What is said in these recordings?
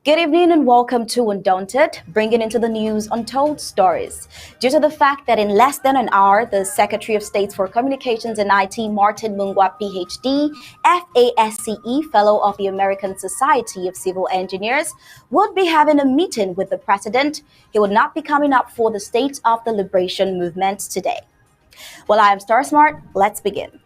Good evening and welcome to Undaunted, bringing into the news untold stories. Due to the fact that in less than an hour, the Secretary of State for Communications and IT, Martin Mungwa, PhD, FASCE, Fellow of the American Society of Civil Engineers, would be having a meeting with the President. He would not be coming up for the State of the Liberation Movement today. Well, I am Star Smart. Let's begin.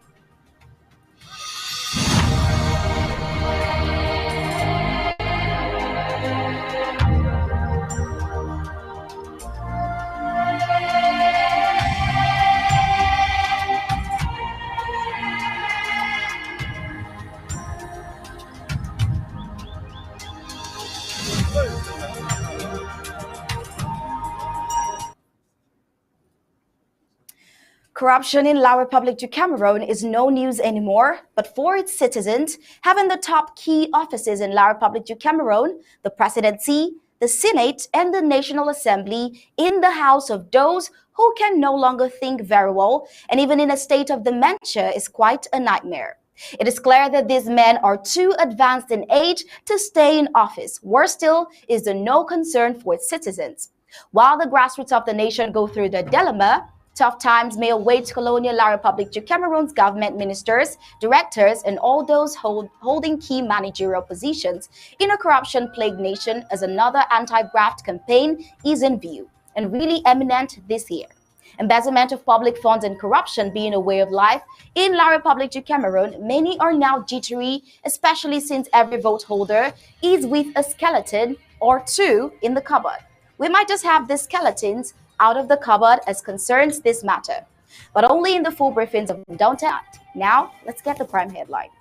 Corruption in La Republic du Cameroon is no news anymore, but for its citizens, having the top key offices in La Republic du Cameroon, the presidency, the Senate, and the National Assembly in the house of those who can no longer think very well, and even in a state of dementia, is quite a nightmare. It is clear that these men are too advanced in age to stay in office. Worse still is the no concern for its citizens. While the grassroots of the nation go through the dilemma, tough times may await colonial La Republic du Cameroon's government ministers, directors, and all those holding key managerial positions in a corruption-plagued nation, as another anti-graft campaign is in view and really imminent this year. Embezzlement of public funds and corruption being a way of life in La Republic du Cameroon, many are now jittery, especially since every vote holder is with a skeleton or two in the cupboard. We might just have the skeletons out of the cupboard as concerns this matter, but only in the full briefings of Undaunted. Now, let's get the prime headlines.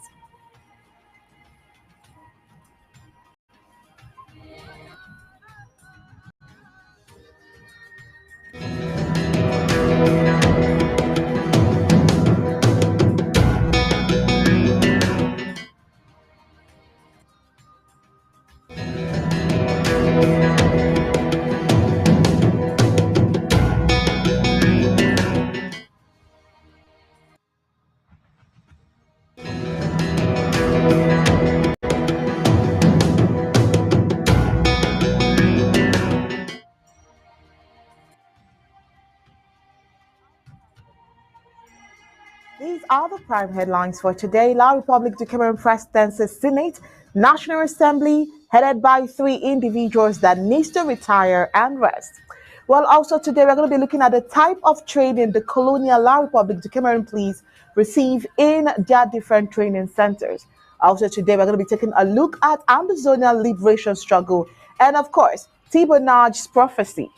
These are the prime headlines for today. La Republic du Cameroon Presidency, Senate, National Assembly, headed by three individuals that needs to retire and rest. Well, also today we're going to be looking at the type of training the colonial La Republic du Cameroon police receive in their different training centers. Also today we're going to be taking a look at Ambazonian liberation struggle and, of course, Thibonaj's prophecy.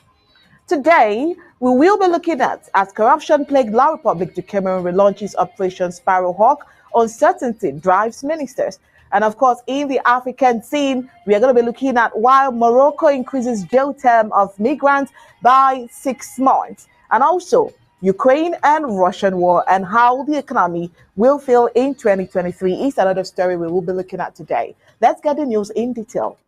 Today, we will be looking at, as corruption-plagued La Republic du Cameroon relaunches Operation Sparrowhawk, uncertainty drives ministers. And of course, in the African scene, we are going to be looking at while Morocco increases jail term of migrants by 6 months. And also, Ukraine and Russian war and how the economy will feel in 2023 is another story we will be looking at today. Let's get the news in detail.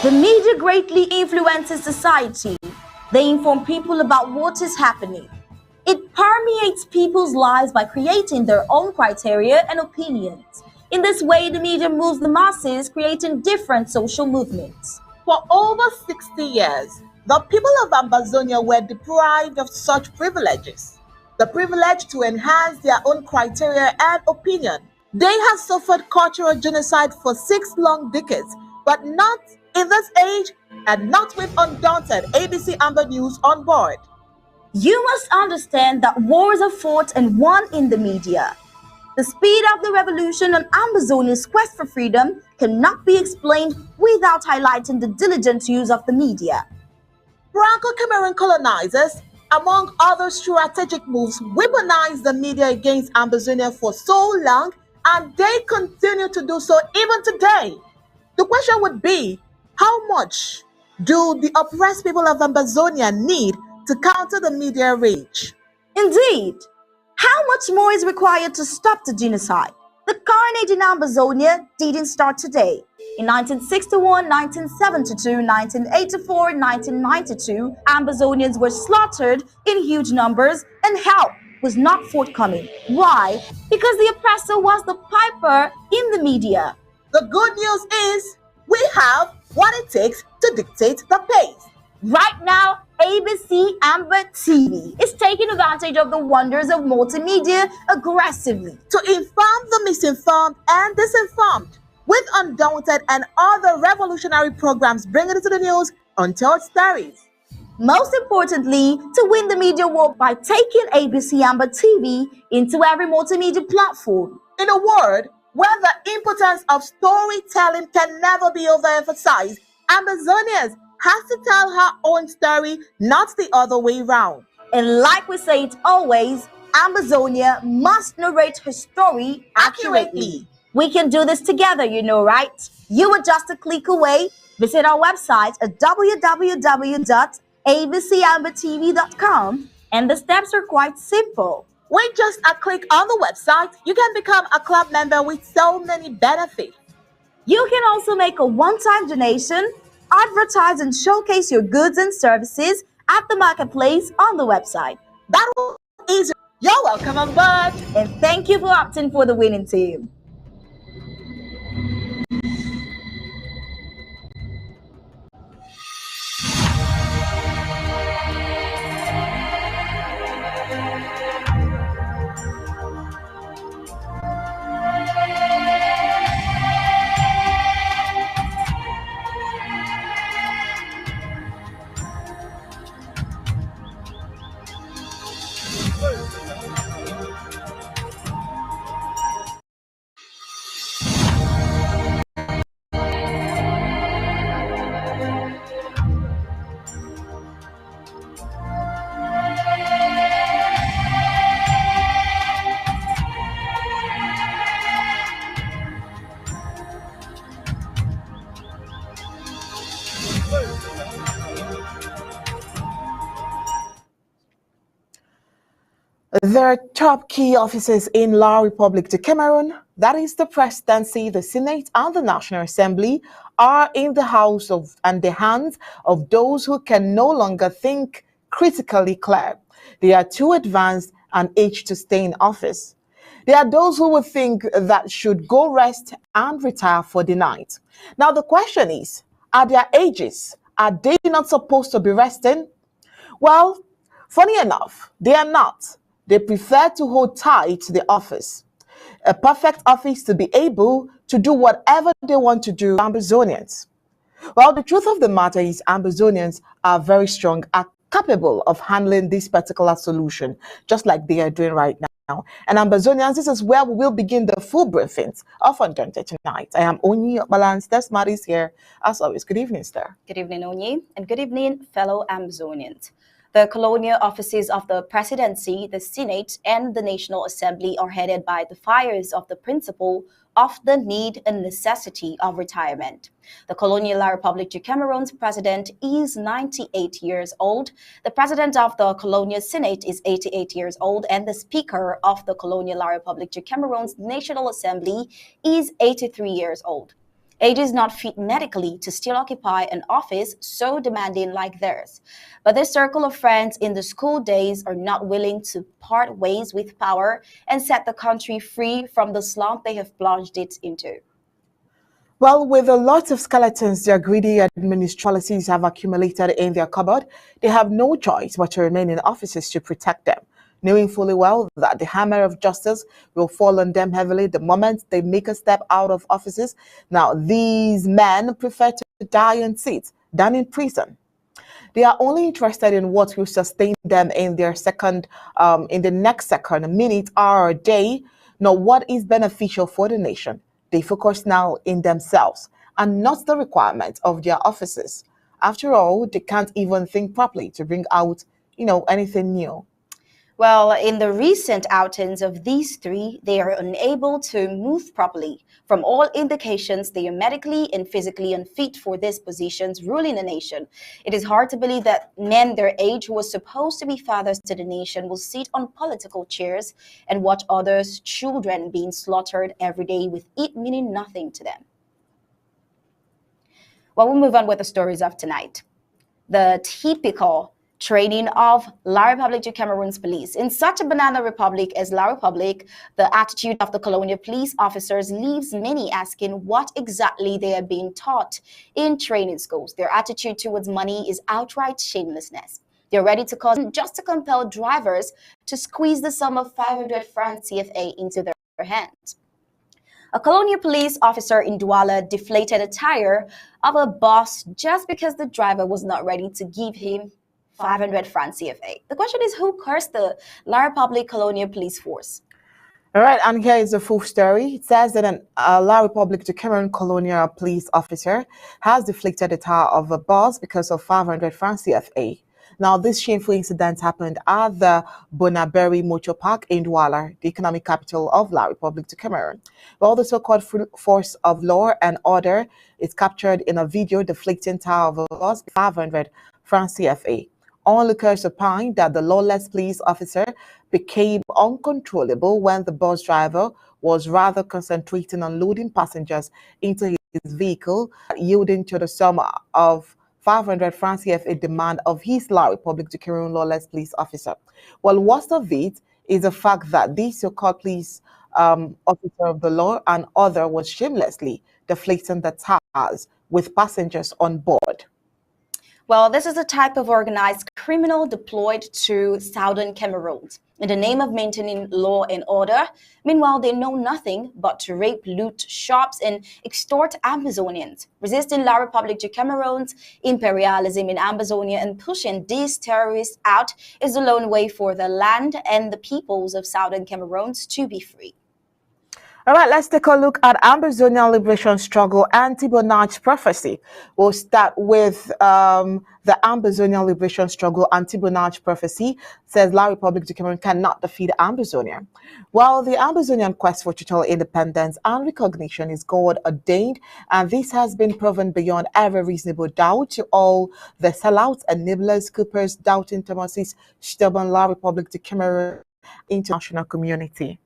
The media greatly influences society. They inform people about what is happening. It permeates people's lives by creating their own criteria and opinions. In this way, the media moves the masses, creating different social movements. For over 60 years, the people of Ambazonia were deprived of such privileges. The privilege to enhance their own criteria and opinion. They have suffered cultural genocide for 6 long decades, but not in this age and not with Undaunted ABC Amba News on board. You must understand that wars are fought and won in the media. The speed of the revolution on Ambazonia's quest for freedom cannot be explained without highlighting the diligent use of the media. Franco-Cameroon colonizers, among other strategic moves, weaponized the media against Ambazonia for so long, and they continue to do so even today. The question would be, how much do the oppressed people of Ambazonia need to counter the media rage? Indeed, how much more is required to stop the genocide? The carnage in Ambazonia didn't start today. In 1961, 1972, 1984, 1992, Ambazonians were slaughtered in huge numbers and help was not forthcoming. Why? Because the oppressor was the piper in the media. The good news is we have what it takes to dictate the pace. Right now, ABC Amba TV is taking advantage of the wonders of multimedia aggressively to inform the misinformed and disinformed with Undaunted and other revolutionary programs bringing it to the news untold stories. Most importantly, to win the media war by taking ABC Amba TV into every multimedia platform. In a word, where the importance of storytelling can never be overemphasized, Ambazonians has to tell her own story, not the other way around. And like we say it always, Ambazonia must narrate her story accurately. We can do this together, you know, right? You are just a click away. Visit our website at www.abcambatv.com, and the steps are quite simple. With just a click on the website, you can become a club member with so many benefits. You can also make a one-time donation, advertise and showcase your goods and services at the marketplace on the website. That was easy. You're welcome on board. And thank you for opting for the winning team. Their top key offices in La République du Cameroun, that is the presidency, the Senate, and the National Assembly, are in the hands of those who can no longer think critically clear. They are too advanced and aged to stay in office. There are those who would think that should go rest and retire for the night. Now the question is, at their ages, are they not supposed to be resting? Well, funny enough, they are not. They prefer to hold tight to the office, a perfect office to be able to do whatever they want to do. Ambazonians. Well, the truth of the matter is Ambazonians are very strong, are capable of handling this particular solution, just like they are doing right now. And Ambazonians, this is where we will begin the full briefings of Undaunted tonight. I am Onyi Balance. That's Maris here. As always, good evening, sir. Good evening, Onyi, and good evening, fellow Ambazonians. The colonial offices of the presidency, the Senate, and the National Assembly are headed by the fires of the principle of the need and necessity of retirement. The colonial La République du Cameroon's president is 98 years old. The president of the colonial Senate is 88 years old, and the speaker of the colonial La République du Cameroon's National Assembly is 83 years old. Age is not fit medically to still occupy an office so demanding like theirs. But this circle of friends in the school days are not willing to part ways with power and set the country free from the slump they have plunged it into. Well, with a lot of skeletons their greedy administrative policies have accumulated in their cupboard, they have no choice but to remain in offices to protect them, knowing fully well that the hammer of justice will fall on them heavily the moment they make a step out of offices. Now, these men prefer to die in seats than in prison. They are only interested in what will sustain them in their in the next second, minute, hour, or day, not what is beneficial for the nation. They focus now in themselves and not the requirements of their offices. After all, they can't even think properly to bring out, anything new. Well, in the recent outings of these three, they are unable to move properly. From all indications, they are medically and physically unfit for these positions ruling a nation. It is hard to believe that men their age who are supposed to be fathers to the nation will sit on political chairs and watch others' children being slaughtered every day with it meaning nothing to them. Well, we'll move on with the stories of tonight. The typical training of La Republic du Cameroon's police. In such a banana republic as La Republic, the attitude of the colonial police officers leaves many asking what exactly they are being taught in training schools. Their attitude towards money is outright shamelessness. They're ready to cause just to compel drivers to squeeze the sum of 500 francs CFA into their hands. A colonial police officer in Douala deflated a tire of a bus just because the driver was not ready to give him 500 francs CFA. The question is, who cursed the La Republic Colonial Police Force? All right, and here is the full story. It says that an La Republic du Cameroon colonial police officer has deflected the tire of a bus because of 500 francs CFA. Now, this shameful incident happened at the Bonaberi Motor Park in Douala, the economic capital of La Republic du Cameroon. Well, the so-called force of law and order is captured in a video deflecting tire of a bus 500 francs CFA. Onlookers opined that the lawless police officer became uncontrollable when the bus driver was rather concentrating on loading passengers into his vehicle, yielding to the sum of 500 francs CFA demand of his La Republic du Cameroon lawless police officer. Well, worst of it is the fact that this so-called police officer of the law and other was shamelessly deflating the tires with passengers on board. Well, this is a type of organized criminal deployed to southern Cameroon in the name of maintaining law and order. Meanwhile, they know nothing but to rape, loot shops, and extort Ambazonians. Resisting La Republic du Cameroon's imperialism in Ambazonia and pushing these terrorists out is the lone way for the land and the peoples of southern Cameroon to be free. All right, let's take a look at Ambazonian liberation struggle anti-Bonach prophecy. We'll start with the Ambazonian liberation struggle anti-Bonach prophecy says La Republic du Cameroon cannot defeat Ambazonia. While the Ambazonian quest for total independence and recognition is God ordained, and this has been proven beyond every reasonable doubt to all the sellouts, enablers, scoopers, doubting Thomas's stubborn La Republic du Cameroon international community.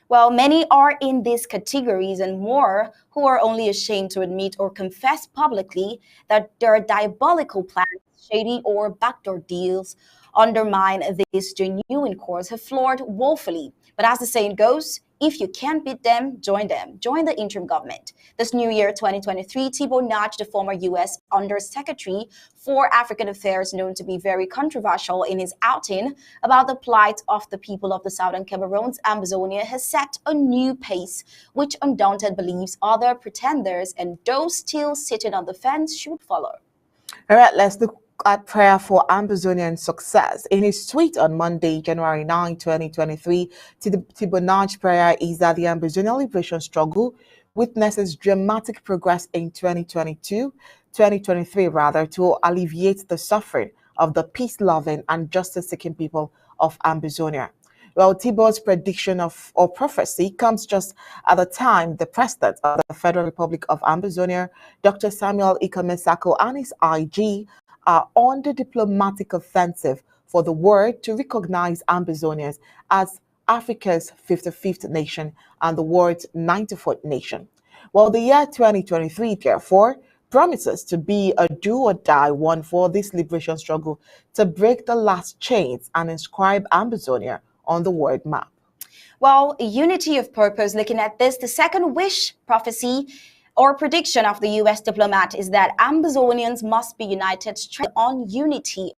Well, many are in these categories and more who are only ashamed to admit or confess publicly that their diabolical plans, shady or backdoor deals undermine this genuine cause have floored woefully. But as the saying goes, if you can't beat them. Join the interim government. This new year, 2023, Thibault Nach, the former U.S. Undersecretary for African Affairs, known to be very controversial in his outing about the plight of the people of the southern Cameroon's Amazonia, has set a new pace, which Undaunted believes other pretenders and those still sitting on the fence should follow. All right, let's look at prayer for Ambazonian success. In his tweet on Monday, January 9, 2023, Thibault Nach's prayer is that the Ambazonian liberation struggle witnesses dramatic progress in 2023 rather, to alleviate the suffering of the peace-loving and justice-seeking people of Ambazonia. Well, Thibault's prediction or prophecy comes just at the time the President of the Federal Republic of Ambazonia, Dr. Samuel Ikomesako, and his IG are on the diplomatic offensive for the world to recognize Ambazonians as Africa's 55th nation and the world's 94th nation. Well, the year 2023, therefore, promises to be a do or die one for this liberation struggle to break the last chains and inscribe Ambazonia on the world map. Well, unity of purpose, looking at this, the second wish prophecy or prediction of the U.S. diplomat is that Ambazonians must be united on unity.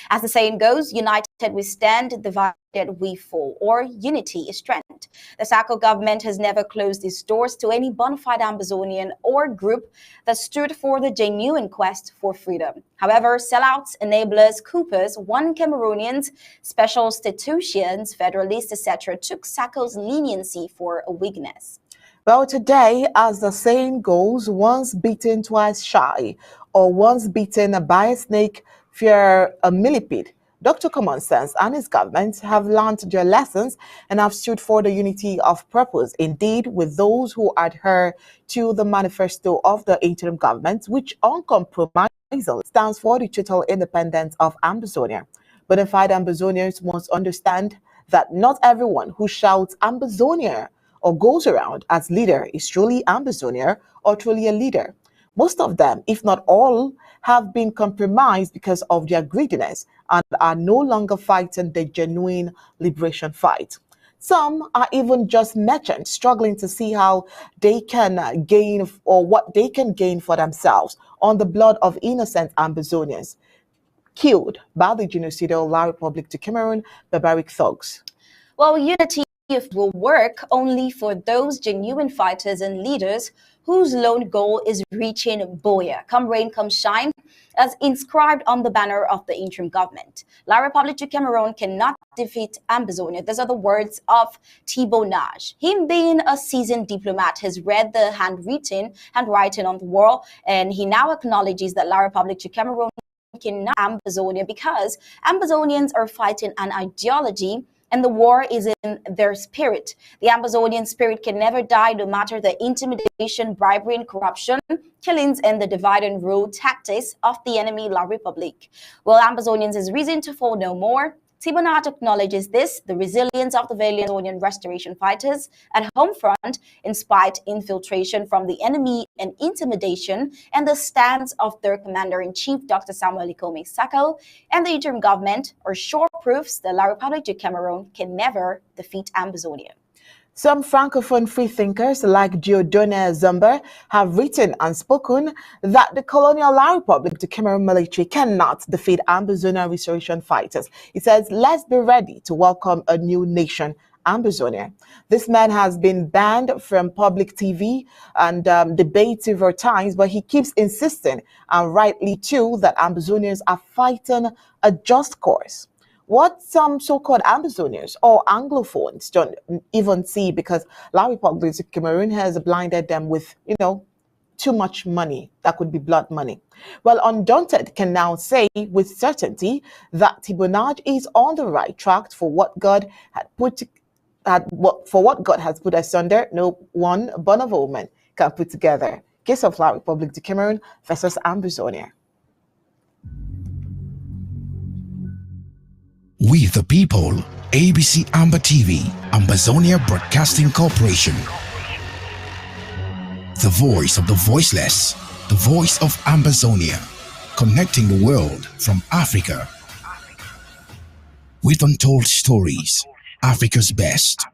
As the saying goes, united we stand, divided we fall, or unity is strength. The Sacco government has never closed its doors to any bona fide Ambazonian or group that stood for the genuine quest for freedom. However, sellouts, enablers, coopers, one Cameroonians, special statutians, federalists, etc., took Sacco's leniency for a weakness. Well, today, as the saying goes, once bitten, twice shy, or once bitten by a snake, fear a millipede. Dr. Common Sense and his government have learned their lessons and have stood for the unity of purpose, indeed, with those who adhere to the manifesto of the interim government, which uncompromisingly stands for the total independence of Ambazonia. Bona fide Ambazonians must understand that not everyone who shouts Ambazonia or goes around as leader is truly Ambazonia or truly a leader. Most of them, if not all, have been compromised because of their greediness and are no longer fighting the genuine liberation fight. Some are even just merchants struggling to see how they can gain or what they can gain for themselves on the blood of innocent Ambazonians killed by the genocidal La Republic de Cameroon barbaric thugs. Well, unity will work only for those genuine fighters and leaders whose lone goal is reaching Boya, come rain, come shine, as inscribed on the banner of the interim government. La Republique du Cameroon cannot defeat Ambazonia. Those are the words of Thibault Nage. Him being a seasoned diplomat has read the handwriting on the wall, and he now acknowledges that La Republique du Cameroon cannot Ambazonia because Ambazonians are fighting an ideology and the war is in their spirit. The Ambazonian spirit can never die, no matter the intimidation, bribery, and corruption, killings, and the divide and rule tactics of the enemy La Republique. Well, Ambazonians is reason to fall no more. Thibault acknowledges this, the resilience of the valiant Ambazonian restoration fighters at home front, in spite infiltration from the enemy and intimidation, and the stance of their commander-in-chief, Dr. Samuel Ikome Sacco, and the interim government are sure proofs that La Republique du Cameroon can never defeat Ambazonia. Some Francophone freethinkers like Dieudonné Zumba have written and spoken that the colonial La Republique de Cameroon military cannot defeat Ambazonia restoration fighters. He says, let's be ready to welcome a new nation, Ambazonia. This man has been banned from public TV and debate several times, but he keeps insisting, and rightly too, that Ambazonians are fighting a just cause. What some so-called Ambazonians or Anglophones don't even see because La Republique de Cameroon has blinded them with, too much money. That could be blood money. Well, Undaunted can now say with certainty that Thibault is on the right track for what God has put asunder, no one born of a woman can put together. Case of La Republique de Cameroon versus Ambazonia. We the people, ABC Amba TV, Ambazonia Broadcasting Corporation. The voice of the voiceless, the voice of Ambazonia, connecting the world from Africa. With untold stories, Africa's best.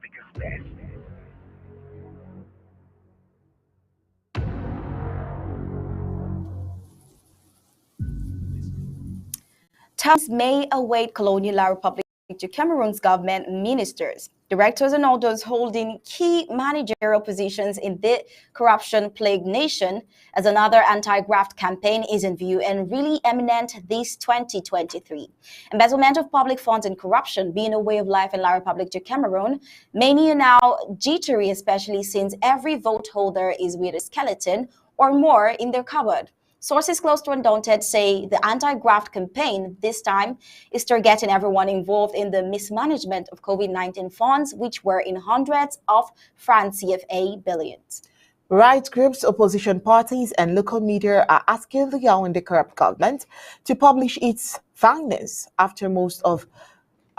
Times may await colonial La Republique du Cameroon's government ministers, directors, and all those holding key managerial positions in the corruption-plagued nation as another anti-graft campaign is in view and really imminent this 2023. Embezzlement of public funds and corruption being a way of life in La Republique du Cameroon, many are now jittery, especially since every vote holder is with a skeleton or more in their cupboard. Sources close to Undaunted say the anti-graft campaign this time is targeting everyone involved in the mismanagement of COVID-19 funds, which were in hundreds of francs CFA billions. Right groups, opposition parties, and local media are asking the Yaoundé corrupt government to publish its findings after most of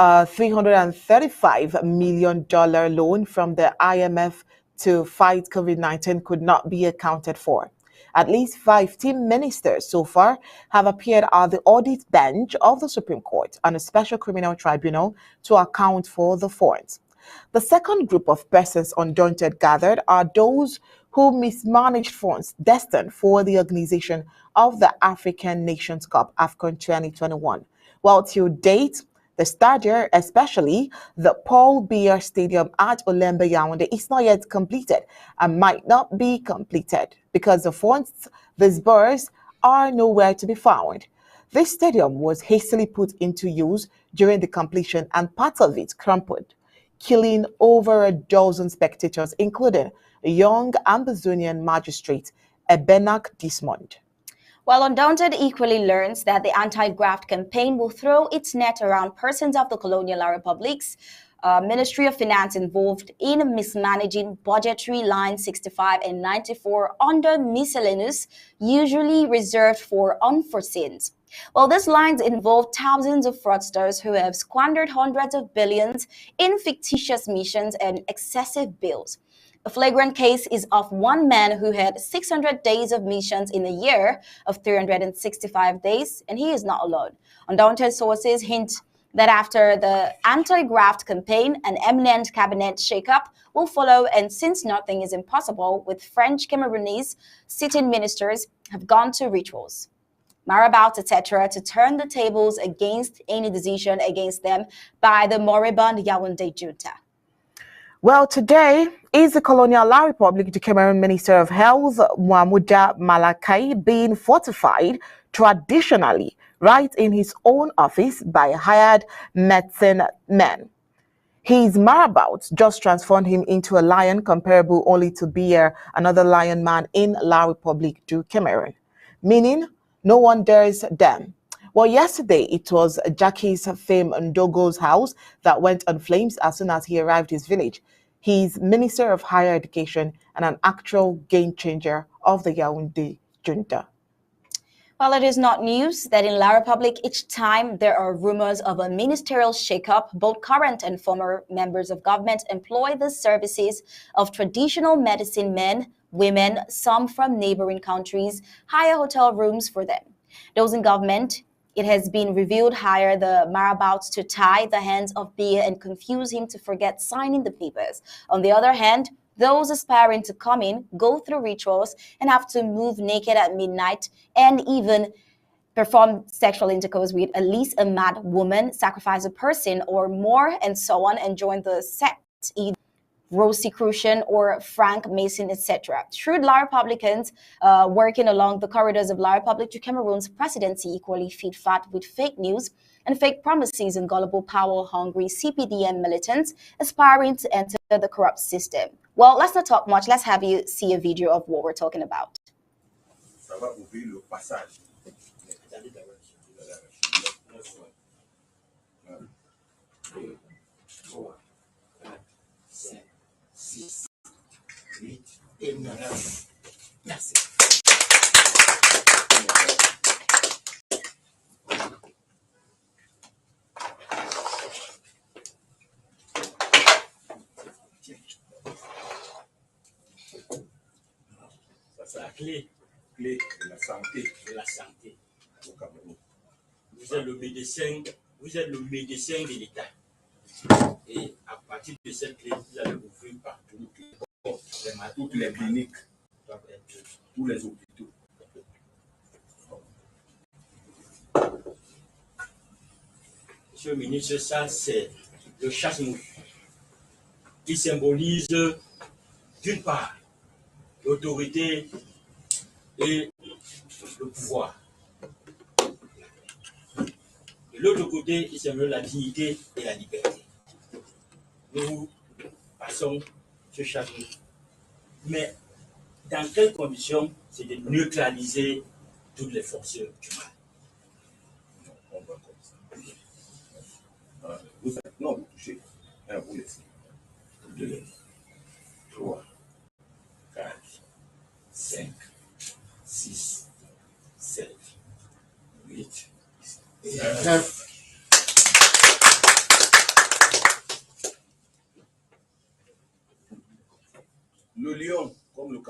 $335 million loan from the IMF to fight COVID-19 could not be accounted for. At least 15 ministers so far have appeared at the audit bench of the Supreme Court and a special criminal tribunal to account for the faults. The second group of persons undaunted gathered are those who mismanaged funds destined for the organization of the African Nations Cup AFCON 2021. While till date, the stadium, especially the Paul Biya Stadium at Olembe Yaounde, is not yet completed and might not be completed because the funds disbursed are nowhere to be found. This stadium was hastily put into use during the completion and part of it crumpled, killing over a dozen spectators, including a young Ambazonian magistrate, Ebenak Dismond. While Undaunted equally learns that the anti-graft campaign will throw its net around persons of the colonial republics, Ministry of Finance involved in mismanaging budgetary lines 65 and 94 under miscellaneous, usually reserved for unforeseens. Well, these lines involve thousands of fraudsters who have squandered hundreds of billions in fictitious missions and excessive bills. A flagrant case is of one man who had 600 days of missions in a year of 365 days, and he is not alone. Undaunted sources hint that after the anti-graft campaign, an eminent cabinet shakeup will follow, and since nothing is impossible with French Cameroonese sitting ministers have gone to rituals, marabouts, etc., to turn the tables against any decision against them by the moribund Yaoundé junta. Well, today is the Colonial La Republic, the Cameroon Minister of Health, Mouamouda Malakai, being fortified traditionally right in his own office by hired medicine men. His marabouts just transformed him into a lion comparable only to Biya, another lion man in La Republique du Cameroon, meaning no one dares them. Well, yesterday it was Jackie's fame Ndogo's house that went on flames as soon as he arrived his village. He's Minister of Higher Education and an actual game changer of the Yaoundé junta. Well, it is not news that in La Republic, each time there are rumors of a ministerial shakeup, both current and former members of government employ the services of traditional medicine men, women, some from neighboring countries, hire hotel rooms for them. Those in government, it has been revealed, hire the marabouts to tie the hands of Biya and confuse him to forget signing the papers. On the other hand, those aspiring to come in go through rituals and have to move naked at midnight and even perform sexual intercourse with at least a mad woman, sacrifice a person or more, and so on, and join the sect, either Rosicrucian or Frank Mason, etc. Shrewd La Republicans working along the corridors of La Republic to Cameroon's presidency equally feed fat with fake news and fake promises and gullible, power-hungry CPDM militants aspiring to enter the corrupt system. Well, let's not talk much. Let's have you see a video of what we're talking about. C'est la clé de la santé. Au Cameroun. Vous êtes le médecin de l'État. Et à partir de cette clé, vous allez ouvrir partout toutes les cliniques, tous les hôpitaux. Monsieur le ministre, ça c'est le chasse-mouche qui symbolise d'une part l'autorité et le pouvoir. De l'autre côté, il symbolise la dignité et la liberté. Nous passons ce chasse-mouche. Mais dans quelles conditions? C'est de neutraliser toutes les forces du mal. On va comme ça. Vous touchez. Vous laissez. 2, 3, 4, 5, 6, 7, 8, 9.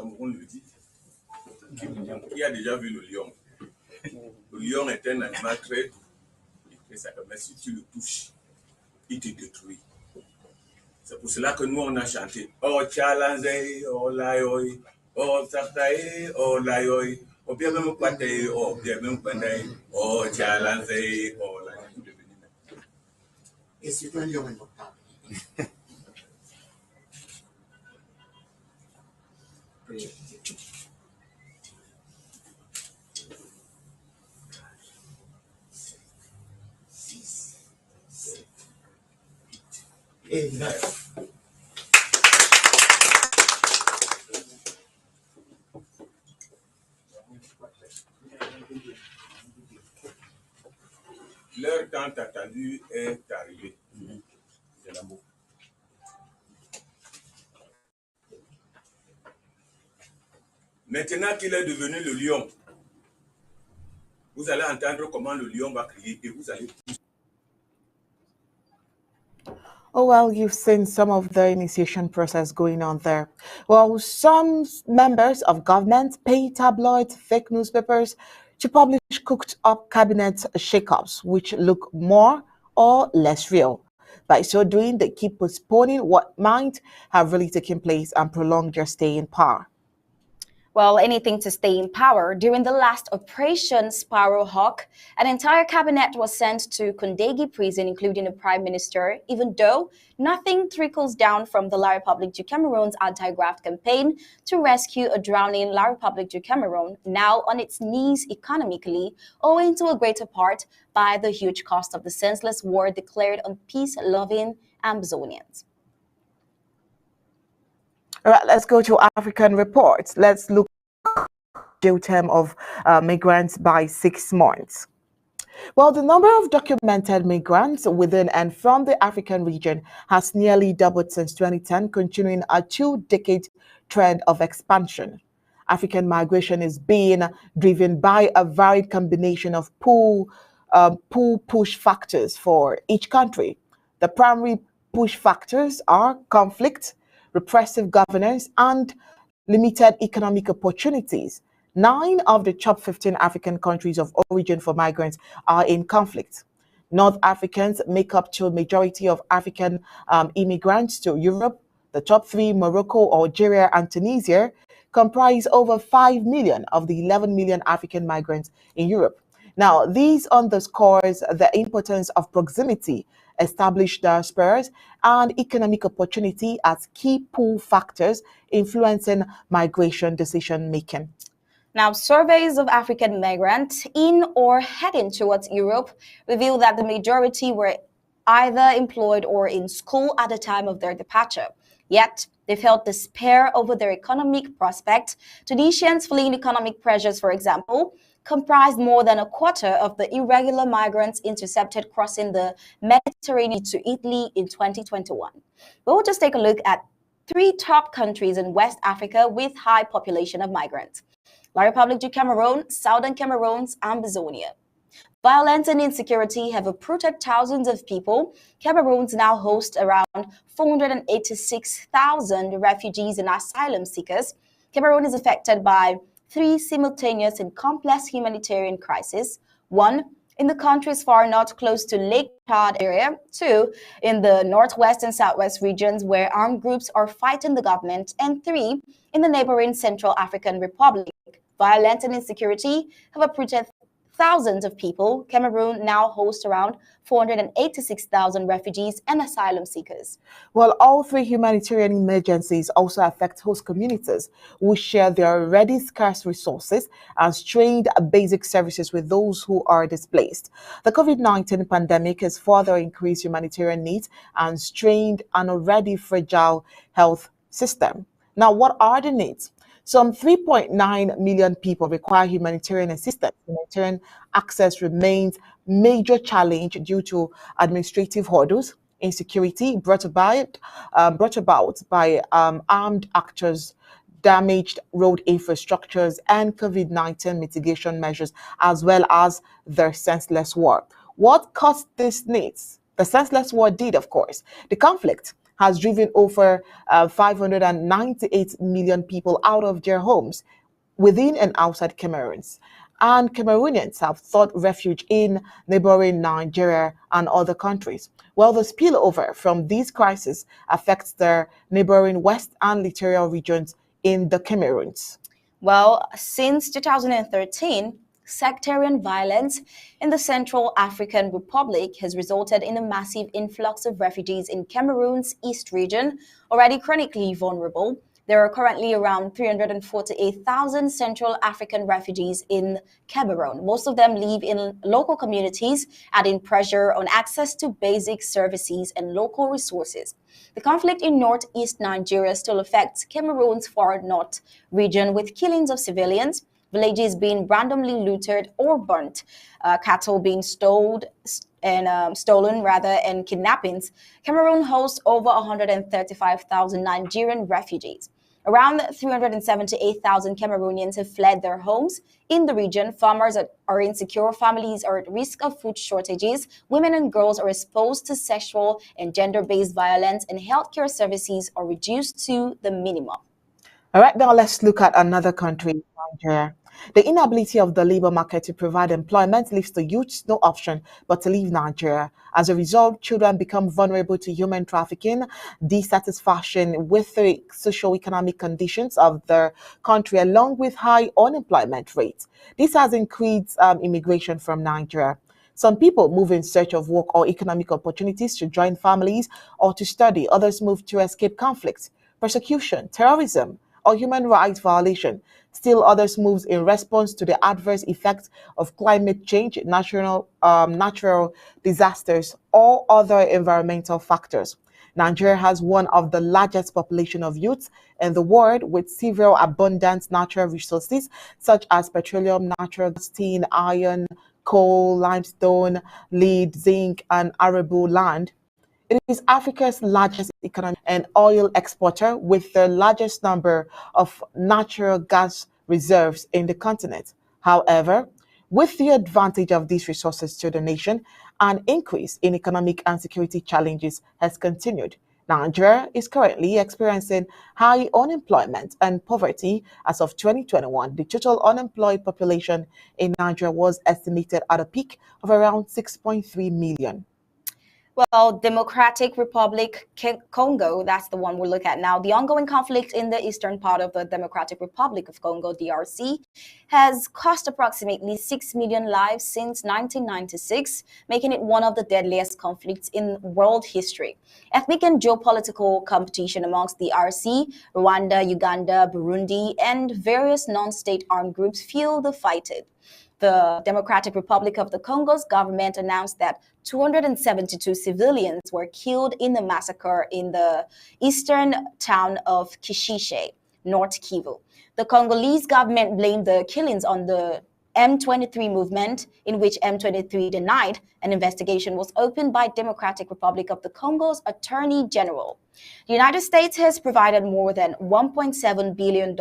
Cameroun le dit. Qui a déjà vu le lion? Le lion est un animal très doux. Et ça, mais si tu le touches, il te détruit. C'est pour cela que nous, on a chanté Oh Tchalanzé, oh Layoy, oh Sartae, oh Layoy, oh bien même Pate, oh bien même Panaï, oh Tchalanzé, oh Layoy. Et c'est un lion important. Et 9. Leur temps attendu est arrivé. C'est l'amour. Maintenant qu'il est devenu le lion, vous allez entendre comment le lion va crier et vous allez... Oh, well, you've seen some of the initiation process going on there. Well, some members of government pay tabloids, fake newspapers to publish cooked up cabinet shakeups, which look more or less real. By so doing, they keep postponing what might have really taken place and prolong their stay in power. Well, anything to stay in power. During the last Operation Sparrowhawk, an entire cabinet was sent to Kondegi prison, including the prime minister, even though nothing trickles down from the La République du Cameroon's anti-graft campaign to rescue a drowning La République du Cameroon, now on its knees economically, owing to a greater part by the huge cost of the senseless war declared on peace-loving Ambazonians. All right, let's go to African reports. Let's look at the jail term of migrants by 6 months. Well, the number of documented migrants within and from the African region has nearly doubled since 2010, continuing a 2-decade trend of expansion. African migration is being driven by a varied combination of push factors for each country. The primary push factors are conflict, repressive governance, and limited economic opportunities. 9 of the top 15 African countries of origin for migrants are in conflict. North Africans make up the majority of African immigrants to Europe. The top 3, Morocco, Algeria, and Tunisia, comprise over 5 million of the 11 million African migrants in Europe. Now, these underscores the importance of proximity, established diasporas, and economic opportunity as key pull factors influencing migration decision-making. Now, surveys of African migrants in or heading towards Europe reveal that the majority were either employed or in school at the time of their departure. Yet, they felt despair over their economic prospects. Tunisians fleeing economic pressures, for example, comprised more than a quarter of the irregular migrants intercepted crossing the Mediterranean to Italy in 2021. We'll just take a look at 3 top countries in West Africa with high population of migrants: La République du Cameroon, Southern Cameroon's Ambazonia. Violence and insecurity have uprooted thousands of people. Cameroon now hosts around 486,000 refugees and asylum seekers. Cameroon is affected by 3 simultaneous and complex humanitarian crises: 1 in the country's far north close to Lake Chad area, 2 in the northwest and southwest regions where armed groups are fighting the government, and 3 in the neighboring Central African Republic. Violence and insecurity have uprooted thousands of people. Cameroon now hosts around 486,000 refugees and asylum seekers. Well, all 3 humanitarian emergencies also affect host communities, who share their already scarce resources and strained basic services with those who are displaced. The COVID-19 pandemic has further increased humanitarian needs and strained an already fragile health system. Now, what are the needs? Some 3.9 million people require humanitarian assistance. Humanitarian access remains major challenge due to administrative hurdles, insecurity brought about by armed actors, damaged road infrastructures, and COVID-19 mitigation measures, as well as their senseless war. What caused these needs? The senseless war did, of course. The conflict. has driven over 598 million people out of their homes within and outside Cameroons. And Cameroonians have sought refuge in neighboring Nigeria and other countries. Well, the spillover from these crises affects the neighboring West and Littoral regions in the Cameroons. Well, since 2013, sectarian violence in the Central African Republic has resulted in a massive influx of refugees in Cameroon's East region, already chronically vulnerable. There are currently around 348,000 Central African refugees in Cameroon. Most of them live in local communities, adding pressure on access to basic services and local resources. The conflict in northeast Nigeria still affects Cameroon's far north region, with killings of civilians, villages being randomly looted or burnt, cattle being stolen rather, and kidnappings. Cameroon hosts over 135,000 Nigerian refugees. Around 378,000 Cameroonians have fled their homes in the region. Farmers are insecure, families are at risk of food shortages, women and girls are exposed to sexual and gender-based violence, and healthcare services are reduced to the minimum. All right, now let's look at another country, Nigeria. The inability of the labor market to provide employment leaves the youth no option but to leave Nigeria. As a result, children become vulnerable to human trafficking, dissatisfaction with the socio-economic conditions of the country, along with high unemployment rates. This has increased immigration from Nigeria. Some people move in search of work or economic opportunities to join families or to study. Others move to escape conflict, persecution, terrorism, or human rights violation. Still others move in response to the adverse effects of climate change, natural disasters, or other environmental factors. Nigeria has one of the largest population of youths in the world, with several abundant natural resources such as petroleum, natural gas, tin, iron, coal, limestone, lead, zinc, and arable land. It is Africa's largest economic and oil exporter, with the largest number of natural gas reserves in the continent. However, with the advantage of these resources to the nation, an increase in economic and security challenges has continued. Nigeria is currently experiencing high unemployment and poverty. As of 2021, the total unemployed population in Nigeria was estimated at a peak of around 6.3 million. Well, Democratic Republic Congo, that's the one we'll look at now. The ongoing conflict in the eastern part of the Democratic Republic of Congo, DRC, has cost approximately 6 million lives since 1996, making it one of the deadliest conflicts in world history. Ethnic and geopolitical competition amongst the RC, Rwanda, Uganda, Burundi, and various non-state armed groups fuel the fighting. The Democratic Republic of the Congo's government announced that 272 civilians were killed in the massacre in the eastern town of Kishishe, North Kivu. The Congolese government blamed the killings on the M23 movement, in which M23 denied. An investigation was opened by Democratic Republic of the Congo's Attorney General. The United States has provided more than $1.7 billion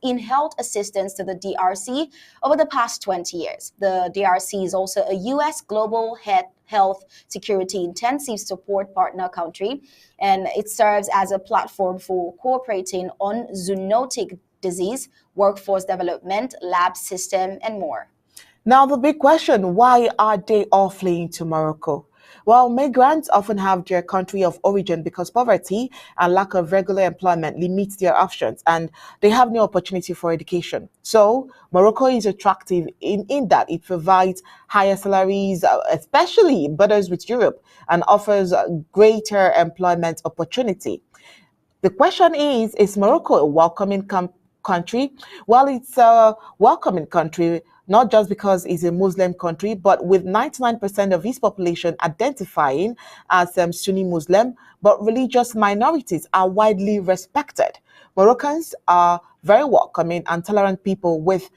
in health assistance to the DRC over the past 20 years. The DRC is also a U.S. global health security intensive support partner country, and it serves as a platform for cooperating on zoonotic disease, workforce development, lab system, and more. Now, the big question, why are they all fleeing to Morocco? Well, migrants often have their country of origin because poverty and lack of regular employment limits their options, and they have no opportunity for education. So, Morocco is attractive in that it provides higher salaries, especially borders with Europe, and offers greater employment opportunity. The question is Morocco a welcoming country? Well, it's a welcoming country, not just because it's a Muslim country, but with 99% of its population identifying as Sunni Muslim, but religious minorities are widely respected. Moroccans are very welcoming and tolerant people with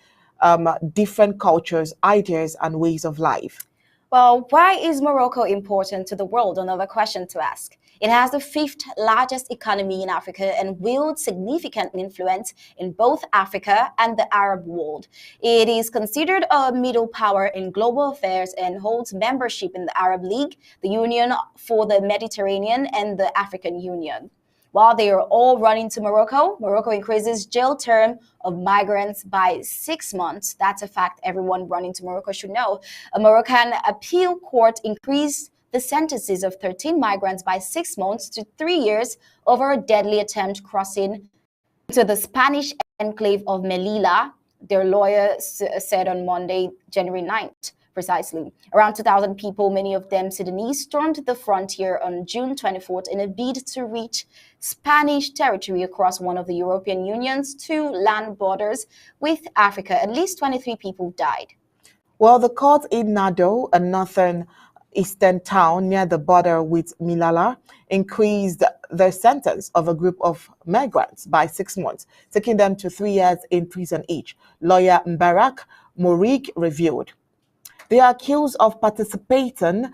different cultures, ideas, and ways of life. Well, why is Morocco important to the world? Another question to ask. It has the fifth largest economy in Africa and wields significant influence in both Africa and the Arab world. It is considered a middle power in global affairs and holds membership in the Arab League, the Union for the Mediterranean, and the African Union. While they are all running to Morocco, Morocco increases jail term of migrants by 6 months. That's a fact everyone running to Morocco should know. A Moroccan appeal court increased the sentences of 13 migrants by 6 months to 3 years over a deadly attempt crossing into the Spanish enclave of Melilla, their lawyer said on Monday, January 9th. Precisely. Around 2,000 people, many of them Sudanese, stormed the frontier on June 24th in a bid to reach Spanish territory across one of the European Union's two land borders with Africa. At least 23 people died. Well, the court in Nado, a northern eastern town near the border with Milala, increased the sentence of a group of migrants by 6 months, taking them to 3 years in prison each. Lawyer Mbarak Morig revealed. They are accused of participation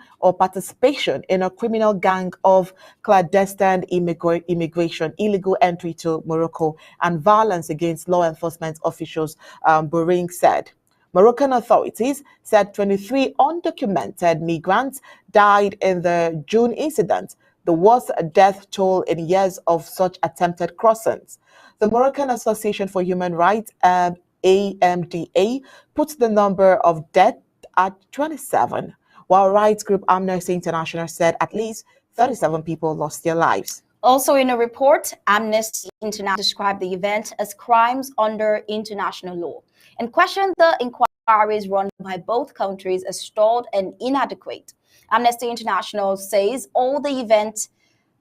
in a criminal gang of clandestine immigration, illegal entry to Morocco, and violence against law enforcement officials, Boring said. Moroccan authorities said 23 undocumented migrants died in the June incident, the worst death toll in years of such attempted crossings. The Moroccan Association for Human Rights, AMDA, puts the number of deaths at 27, while rights group Amnesty International said at least 37 people lost their lives. Also in a report, Amnesty International described the event as crimes under international law and questioned the inquiries run by both countries as stalled and inadequate. Amnesty International says all the events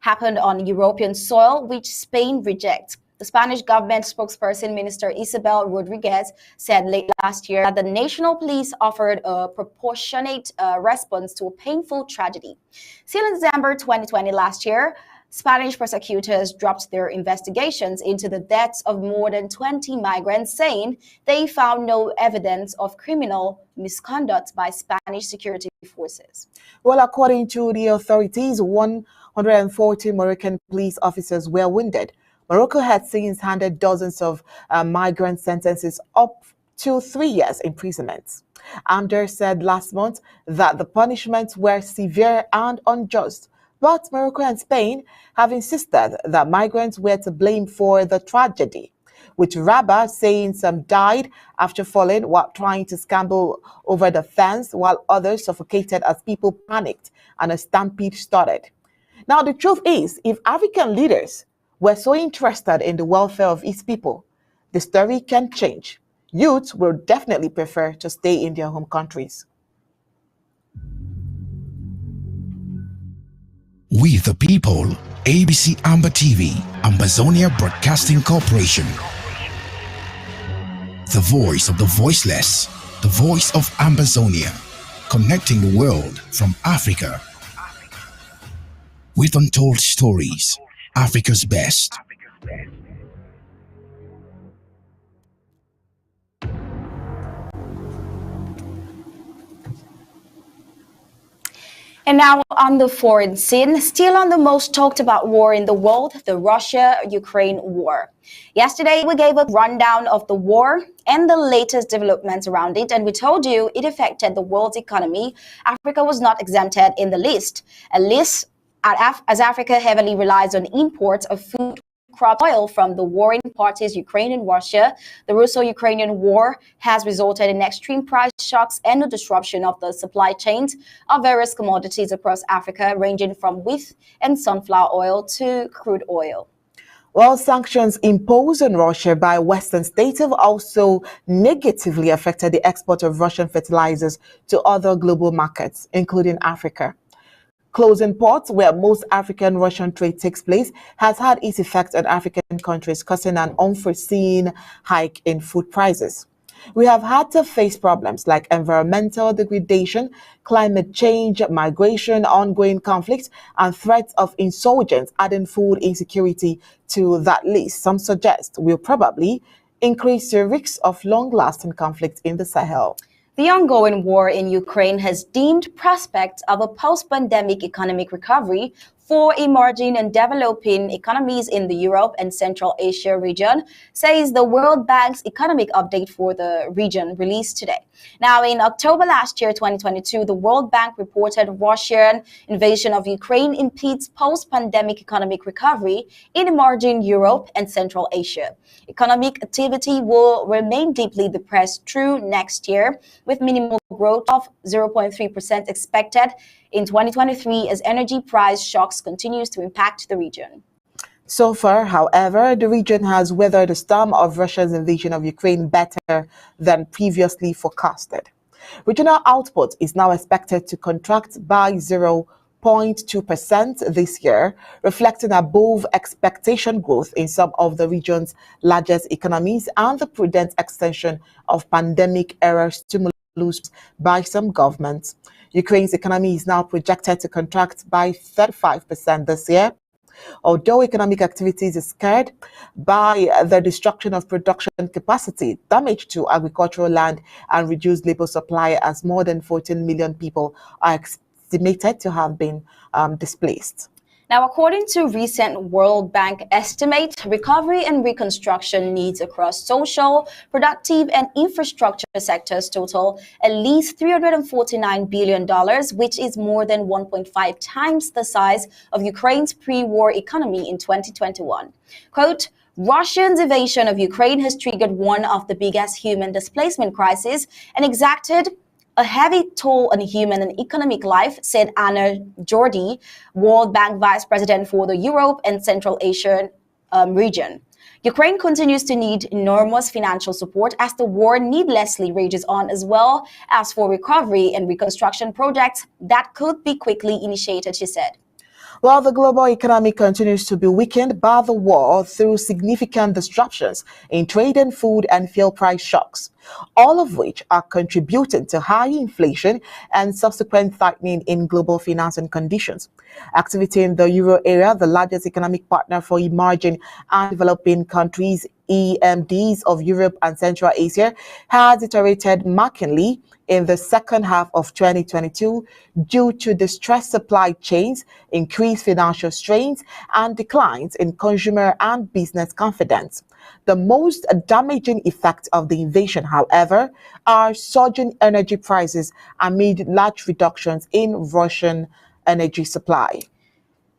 happened on European soil, which Spain rejects. The Spanish government spokesperson, Minister Isabel Rodriguez, said late last year that the national police offered a proportionate response to a painful tragedy. Still in December 2020 last year, Spanish prosecutors dropped their investigations into the deaths of more than 20 migrants, saying they found no evidence of criminal misconduct by Spanish security forces. Well, according to the authorities, 140 Moroccan police officers were wounded. Morocco had since handed dozens of migrant sentences up to 3 years imprisonment. Amder said last month that the punishments were severe and unjust, but Morocco and Spain have insisted that migrants were to blame for the tragedy, with Rabat saying some died after falling while trying to scramble over the fence, while others suffocated as people panicked and a stampede started. Now, the truth is, if African leaders were so interested in the welfare of its people, the story can change. Youth will definitely prefer to stay in their home countries. We the people, ABC Amba TV, Ambazonia Broadcasting Corporation. The voice of the voiceless, the voice of Ambazonia, connecting the world from Africa with untold stories, Africa's best. And now on the foreign scene, still on the most talked about war in the world, the Russia-Ukraine war. Yesterday, we gave a rundown of the war and the latest developments around it, and we told you it affected the world's economy. Africa was not exempted in the list, as Africa heavily relies on imports of food, crop oil from the warring parties Ukraine and Russia. The Russo-Ukrainian war has resulted in extreme price shocks and a disruption of the supply chains of various commodities across Africa, ranging from wheat and sunflower oil to crude oil. Well, sanctions imposed on Russia by Western states have also negatively affected the export of Russian fertilizers to other global markets, including Africa. Closing ports, where most African-Russian trade takes place, has had its effect on African countries, causing an unforeseen hike in food prices. We have had to face problems like environmental degradation, climate change, migration, ongoing conflicts, and threats of insurgents, adding food insecurity to that list. Some suggest will probably increase the risks of long-lasting conflict in the Sahel. The ongoing war in Ukraine has dimmed prospects of a post-pandemic economic recovery for emerging and developing economies in the Europe and Central Asia region, says the World Bank's economic update for the region released today. Now, in October last year, 2022, the World Bank reported Russian invasion of Ukraine impedes post-pandemic economic recovery in emerging Europe and Central Asia. Economic activity will remain deeply depressed through next year, with minimal growth of 0.3% expected in 2023 as energy price shocks continues to impact the region. So far, however, the region has weathered the storm of Russia's invasion of Ukraine better than previously forecasted. Regional output is now expected to contract by 0.2% this year, reflecting above expectation growth in some of the region's largest economies and the prudent extension of pandemic-era stimulus by some governments. Ukraine's economy is now projected to contract by 35% this year. Although economic activities is scared by the destruction of production capacity, damage to agricultural land, and reduced labor supply, as more than 14 million people are estimated to have been displaced. Now, according to recent World Bank estimates, recovery and reconstruction needs across social, productive, and infrastructure sectors total at least $349 billion, which is more than 1.5 times the size of Ukraine's pre-war economy in 2021. Quote, Russia's invasion of Ukraine has triggered one of the biggest human displacement crises and exacted a heavy toll on human and economic life, said Anna Jordi, World Bank Vice President for the Europe and Central Asian region. Ukraine continues to need enormous financial support as the war needlessly rages on, as well as for recovery and reconstruction projects that could be quickly initiated, she said. While the global economy continues to be weakened by the war through significant disruptions in trade and food and fuel price shocks, all of which are contributing to high inflation and subsequent tightening in global financing conditions. Activity in the euro area, the largest economic partner for emerging and developing countries, EMDs of Europe and Central Asia, has deteriorated markedly in the second half of 2022 due to distressed supply chains, increased financial strains, and declines in consumer and business confidence. The most damaging effect of the invasion, however, are surging energy prices amid large reductions in Russian energy supply.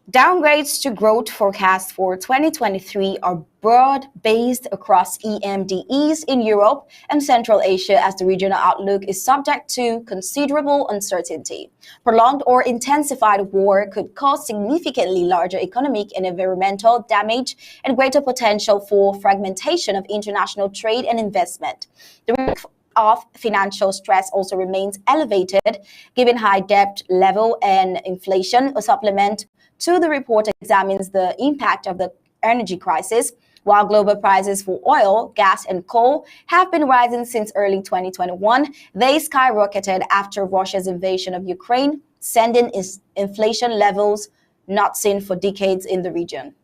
Downgrades to growth forecasts for 2023 are broad-based across EMDEs in Europe and Central Asia, as the regional outlook is subject to considerable uncertainty. Prolonged or intensified war could cause significantly larger economic and environmental damage and greater potential for fragmentation of international trade and investment. The risk of financial stress also remains elevated, given high debt level and inflation. A supplement to the report examines the impact of the energy crisis. While global prices for oil, gas, and coal have been rising since early 2021, they skyrocketed after Russia's invasion of Ukraine, sending inflation levels not seen for decades in the region.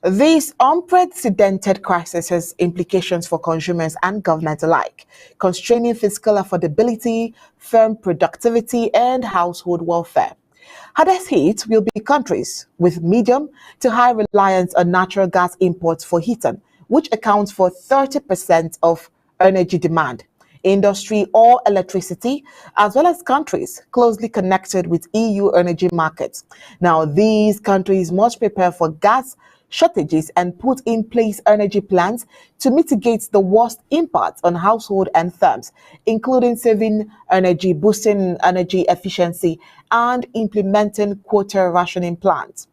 This unprecedented crisis has implications for consumers and governments alike, constraining fiscal affordability, firm productivity, and household welfare. Hardest hit will be countries with medium to high reliance on natural gas imports for heating, which accounts for 30% of energy demand, industry, or electricity, as well as countries closely connected with EU energy markets. Now, these countries must prepare for gas shortages and put in place energy plans to mitigate the worst impact on households and firms, including saving energy, boosting energy efficiency, and implementing quota rationing plans.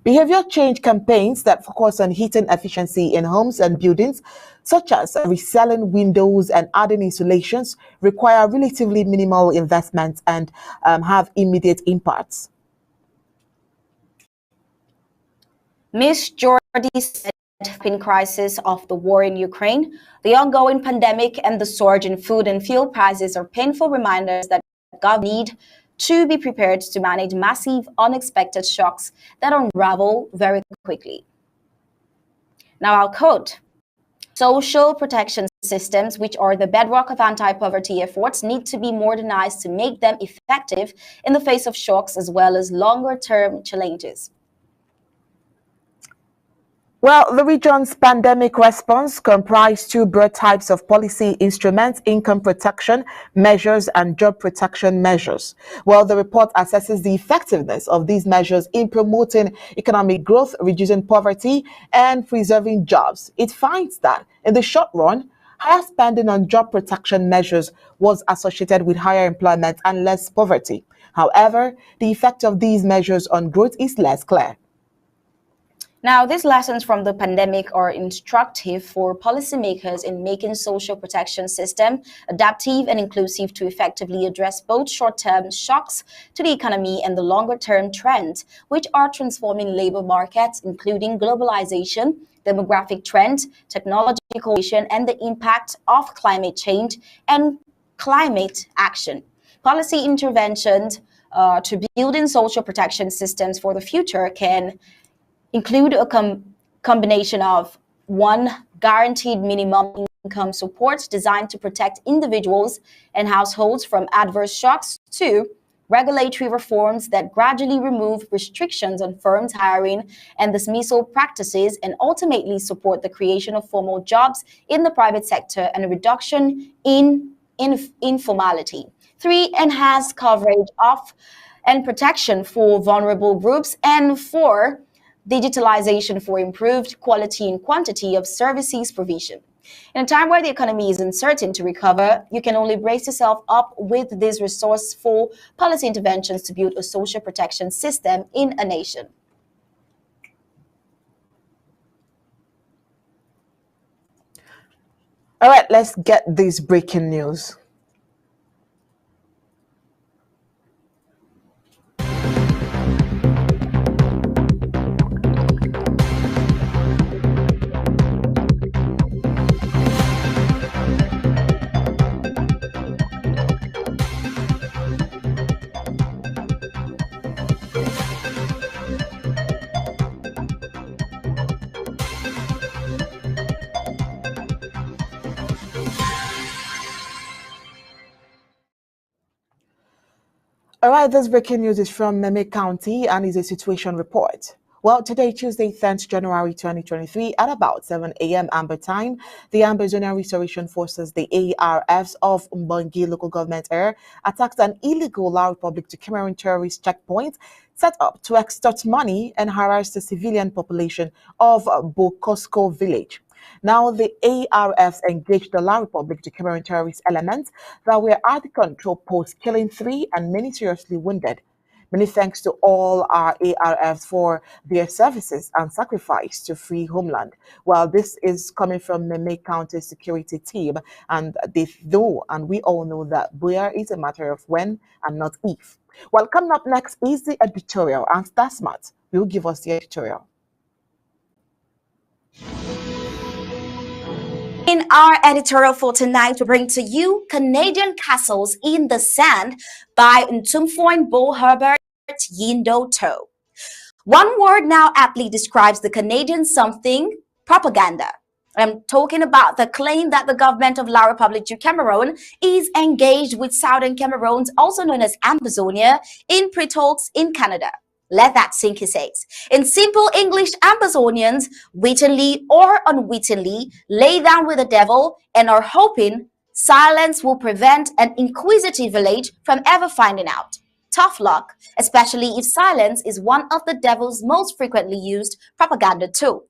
Behavior change campaigns that focus on heating efficiency in homes and buildings, such as reselling windows and adding insulations, require relatively minimal investments and have immediate impacts. Ms. Jordi said the crisis of the war in Ukraine, the ongoing pandemic, and the surge in food and fuel prices are painful reminders that governments need to be prepared to manage massive, unexpected shocks that unravel very quickly. Now I'll quote, social protection systems, which are the bedrock of anti-poverty efforts, need to be modernized to make them effective in the face of shocks as well as longer-term challenges. Well, the region's pandemic response comprised two broad types of policy instruments: income protection measures and job protection measures. Well, the report assesses the effectiveness of these measures in promoting economic growth, reducing poverty, and preserving jobs. It finds that in the short run, higher spending on job protection measures was associated with higher employment and less poverty. However, the effect of these measures on growth is less clear. Now, these lessons from the pandemic are instructive for policymakers in making social protection system adaptive and inclusive to effectively address both short-term shocks to the economy and the longer-term trends, which are transforming labor markets, including globalization, demographic trends, technological innovation, and the impact of climate change and climate action. Policy interventions to building social protection systems for the future can include a combination of: one, guaranteed minimum income support designed to protect individuals and households from adverse shocks; two, regulatory reforms that gradually remove restrictions on firms' hiring and dismissal practices and ultimately support the creation of formal jobs in the private sector and a reduction in informality; three, enhance coverage of and protection for vulnerable groups; and four, digitalization for improved quality and quantity of services provision. In a time where the economy is uncertain to recover, you can only brace yourself up with these resourceful policy interventions to build a social protection system in a nation. All right, let's get this breaking news. All right, this breaking news is from Meme County and is a situation report. Well, today, Tuesday, 10th January 2023, at about 7 a.m. Amba time, the Ambazonia Restoration Forces, the ARFs of Mbangi local government area, attacked an illegal La Republic to Cameroon terrorist checkpoint set up to extort money and harass the civilian population of Bokosko village. Now, the ARFs engaged the La Republic to Cameroon terrorist elements that were at the control post, killing 3 and many seriously wounded. Many thanks to all our ARFs for their services and sacrifice to free homeland. Well, this is coming from the Meme County security team, and they know, and we all know, that where is a matter of when and not if. Well, coming up next is the editorial, and Stasmat will give us the editorial. In our editorial for tonight, we bring to you Canadian Castles in the Sand by Ntumfoin Bo Herbert UNDAUNTED. One word now aptly describes the Canadian something: propaganda. I'm talking about the claim that the government of La Republic du Cameroon is engaged with Southern Cameroons, also known as Ambazonia, in pre-talks in Canada. Let that sink, he says. In simple English, Ambazonians wittingly or unwittingly lay down with the devil and are hoping silence will prevent an inquisitive village from ever finding out. Tough luck, especially if silence is one of the devil's most frequently used propaganda tools.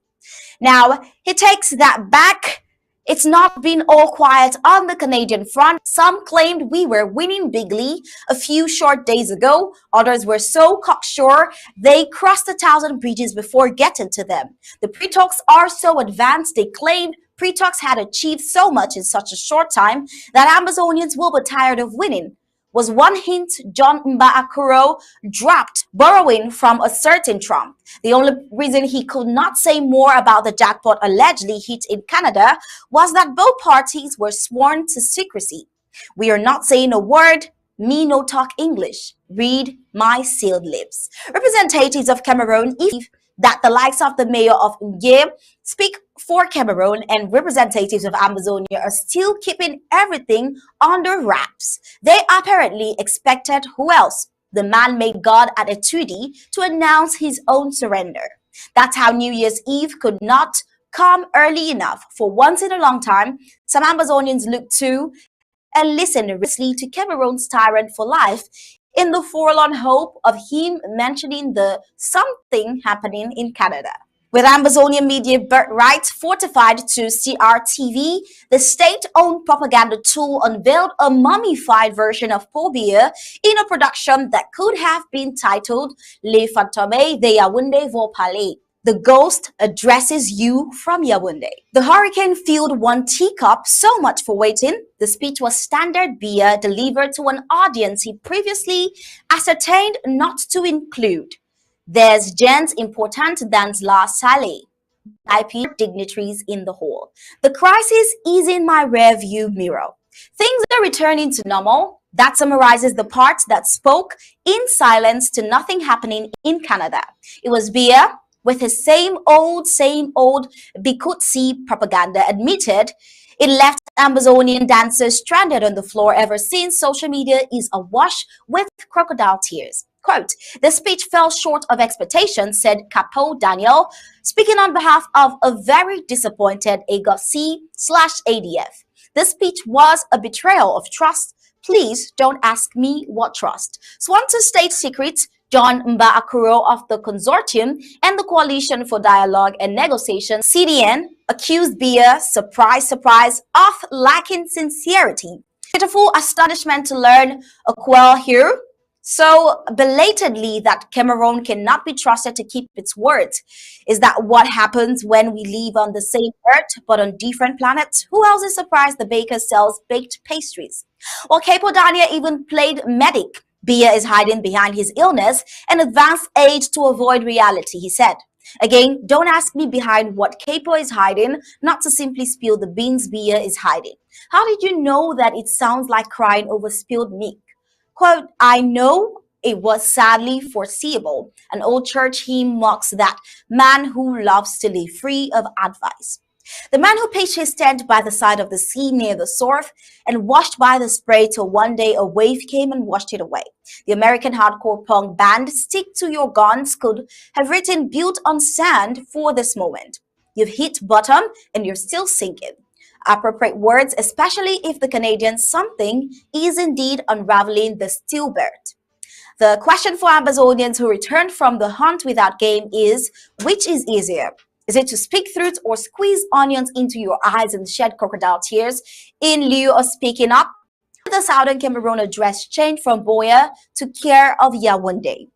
Now, he takes that back. It's not been all quiet on the Canadian front. Some claimed we were winning bigly a few short days ago. Others were so cocksure they crossed 1,000 bridges before getting to them. The pre-talks are so advanced, they claimed pre-talks had achieved so much in such a short time that Amazonians will be tired of winning, was one hint John Amba dropped, borrowing from a certain Trump. The only reason he could not say more about the jackpot allegedly hit in Canada was that both parties were sworn to secrecy. We are not saying a word. Me no talk English. Read my sealed lips. Representatives of Cameroon that the likes of the mayor of Uge speak for Cameroon and representatives of Amazonia are still keeping everything under wraps. They apparently expected who else? The man-made god at Etudi to announce his own surrender. That's how New Year's Eve could not come early enough. For once in a long time, some Amazonians look to and listen seriously to Cameroon's tyrant for life in the forlorn hope of him mentioning the something happening in Canada. With Amazonian media rights fortified to CRTV, the state-owned propaganda tool unveiled a mummified version of Paul Biya in a production that could have been titled Les Fantômes de Yaoundé vont parler. The ghost addresses you from Yaoundé. The hurricane filled one teacup, so much for waiting. The speech was standard Biya delivered to an audience he previously ascertained not to include. There's gens important dans la salle. IP dignitaries in the hall. The crisis is in my rear view mirror. Things are returning to normal. That summarizes the part that spoke in silence to nothing happening in Canada. It was Biya, with his same old Bikutsi propaganda admitted, it left Amazonian dancers stranded on the floor ever since social media is awash with crocodile tears. Quote, the speech fell short of expectations, said Capo Daniel, speaking on behalf of a very disappointed AGOC/ADF. This speech was a betrayal of trust. Please don't ask me what trust. Sworn to state secrets, John Amba of the Consortium and the Coalition for Dialogue and Negotiation, CDN, accused Biya, surprise, surprise, of lacking sincerity. Pitiful astonishment to learn a quell here so belatedly that Cameroon cannot be trusted to keep its words. Is that what happens when we live on the same earth but on different planets? Who else is surprised the baker sells baked pastries? Well, Capo Dania even played medic. Biya is hiding behind his illness and advanced age to avoid reality, he said. Again, don't ask me behind what Capo is hiding, not to simply spill the beans Biya is hiding. How did you know that it sounds like crying over spilled milk? Quote, I know it was sadly foreseeable. An old church hymn mocks that man who loves to live free of advice. The man who pitched his tent by the side of the sea near the surf and watched by the spray till one day a wave came and washed it away. The American hardcore punk band Stick to Your Guns could have written built on sand for this moment. You've hit bottom and you're still sinking. Appropriate words, especially if the Canadian something is indeed unraveling the stillbird. The question for Amazonians who returned from the hunt without game is, which is easier? Is it to speak truth or squeeze onions into your eyes and shed crocodile tears in lieu of speaking up? The Southern Cameroon address changed from Boya to care of Yaoundé.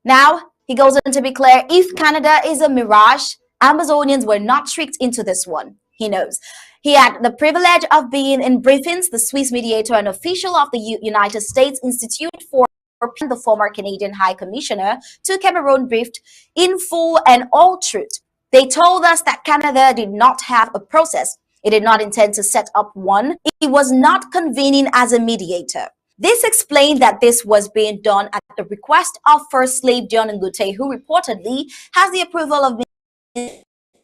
Now, he goes on to be clear, if Canada is a mirage, Amazonians were not tricked into this one. He knows. He had the privilege of being in briefings, the Swiss mediator and official of the United States Institute for the former Canadian High Commissioner to Cameroon briefed in full and all truth. They told us that Canada did not have a process. It did not intend to set up one. It was not convening as a mediator. This explained that this was being done at the request of First Slave John Ngute, who reportedly has the approval of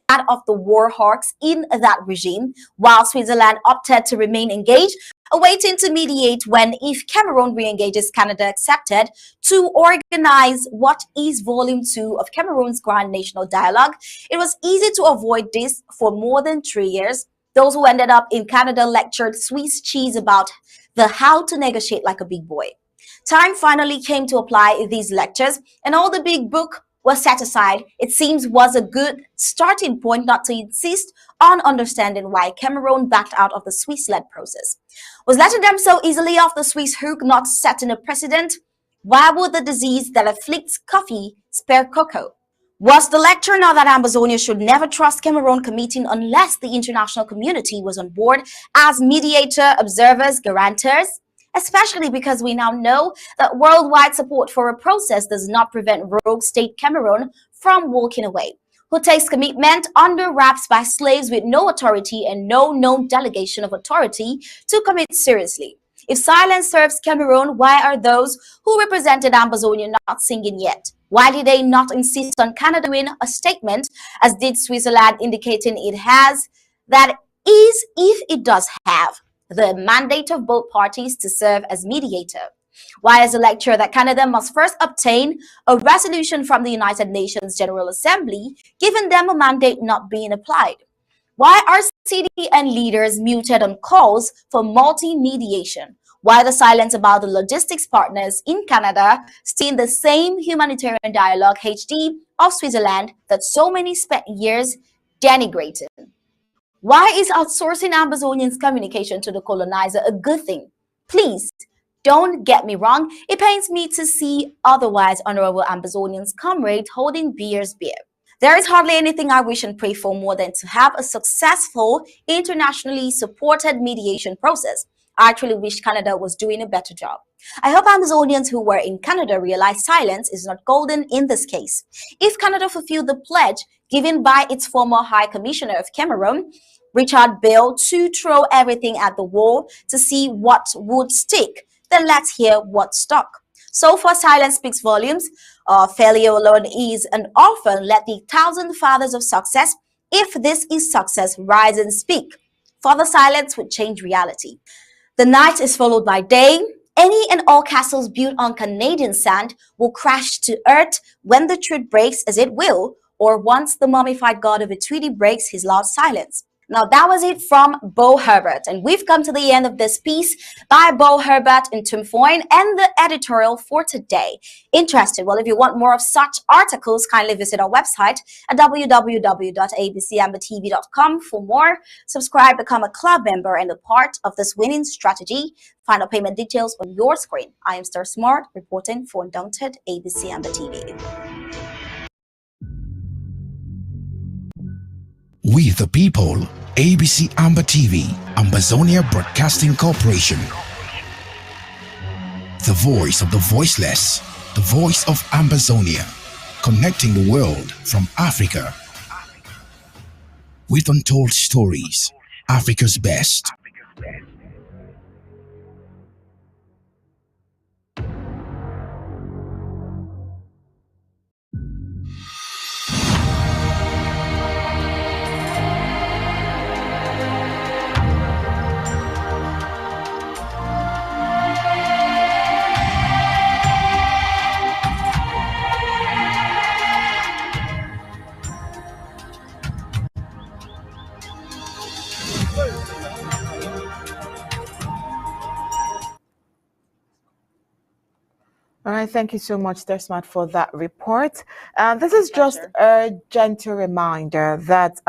that of the war hawks in that regime, while Switzerland opted to remain engaged, awaiting to mediate when, if Cameroon re-engages Canada accepted, to organize what is Volume 2 of Cameroon's Grand National Dialogue. It was easy to avoid this for more than 3 years. Those who ended up in Canada lectured Swiss cheese about the how to negotiate like a big boy. Time finally came to apply these lectures, and all the big book was set aside. It seems was a good starting point not to insist on understanding why Cameroon backed out of the Swiss-led process. Was letting them so easily off the Swiss hook not setting a precedent? Why would the disease that afflicts coffee spare cocoa? Was the lecture now that Amazonia should never trust Cameroon committing unless the international community was on board as mediator, observers, guarantors? Especially because we now know that worldwide support for a process does not prevent rogue state Cameroon from walking away, who takes commitment under wraps by slaves with no authority and no known delegation of authority to commit seriously. If silence serves Cameroon, why are those who represented Ambazonia not singing yet? Why did they not insist on Canada doing a statement, as did Switzerland, indicating it has, that is, if it does have, the mandate of both parties to serve as mediator? Why is the lecture that Canada must first obtain a resolution from the United Nations General Assembly, giving them a mandate not being applied? Why are CDN leaders muted on calls for multi-mediation? Why the silence about the logistics partners in Canada still in the same humanitarian dialogue HD of Switzerland that so many spent years denigrating? Why is outsourcing Ambazonians' communication to the colonizer a good thing? Please, don't get me wrong, it pains me to see otherwise honorable Ambazonians' comrades holding beer. There is hardly anything I wish and pray for more than to have a successful, internationally supported mediation process. I actually wish Canada was doing a better job. I hope Amazonians who were in Canada realize silence is not golden in this case. If Canada fulfilled the pledge given by its former High Commissioner of Cameroon, Richard Bale, to throw everything at the wall to see what would stick, then let's hear what stuck. So far, silence speaks volumes. Failure alone is an orphan. Let the 1,000 fathers of success, if this is success, rise and speak. For the silence would change reality. The night is followed by day. Any and all castles built on Canadian sand will crash to earth when the truth breaks, as it will, or once the mummified god of a treaty breaks his loud silence. Now, that was it from Bo Herbert, and we've come to the end of this piece by Bo Herbert and Tim Foyne and the editorial for today. Interested? Well, if you want more of such articles, kindly visit our website at www.abcambertv.com for more. Subscribe, become a club member, and a part of this winning strategy. Find our payment details on your screen. I am Star Smart, reporting for Undaunted ABC Amber TV. We the people, ABC Amba TV, Ambazonia Broadcasting Corporation. The voice of the voiceless, the voice of Ambazonia, connecting the world from Africa. With untold stories, Africa's best. All right, thank you so much, Desmond, for that report. This is just a gentle reminder that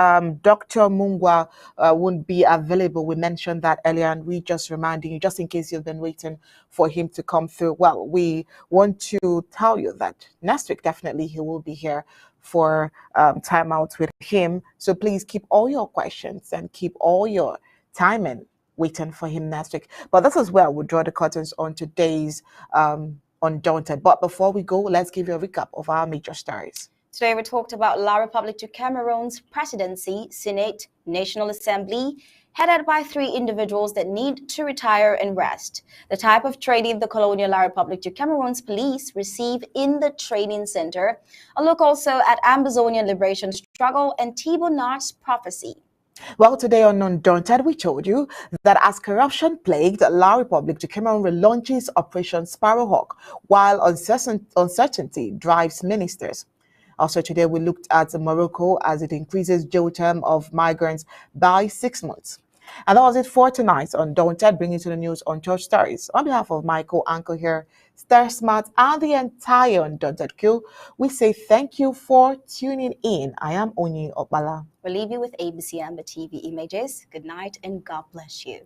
Dr. Mungwa won't be available. We mentioned that earlier, and we just reminding you, just in case you've been waiting for him to come through. Well, we want to tell you that next week, definitely, he will be here for time out with him. So please keep all your questions and keep all your timing waiting for him next week. But this as well will draw the curtains on today's Undaunted. But before we go, let's give you a recap of our major stories. Today we talked about La République du Cameroon's presidency, Senate, National Assembly, headed by 3 individuals that need to retire and rest. The type of training the colonial La République du Cameroon's police receive in the training center. A look also at Ambazonian liberation struggle and Thibonard's prophecy. Well, today on Undaunted, we told you that as corruption plagued, La République du Cameroon relaunches Operation Sparrowhawk, while uncertainty drives ministers. Also today, we looked at Morocco as it increases jail term of migrants by 6 months. And that was it for tonight on Undaunted, bringing to the news on Church Stories. On behalf of Michael Anchor here, Star Smart, and the entire Undaunted crew, we say thank you for tuning in. I am Onyi Opala. We'll leave you with ABC Amber TV images. Good night and God bless you.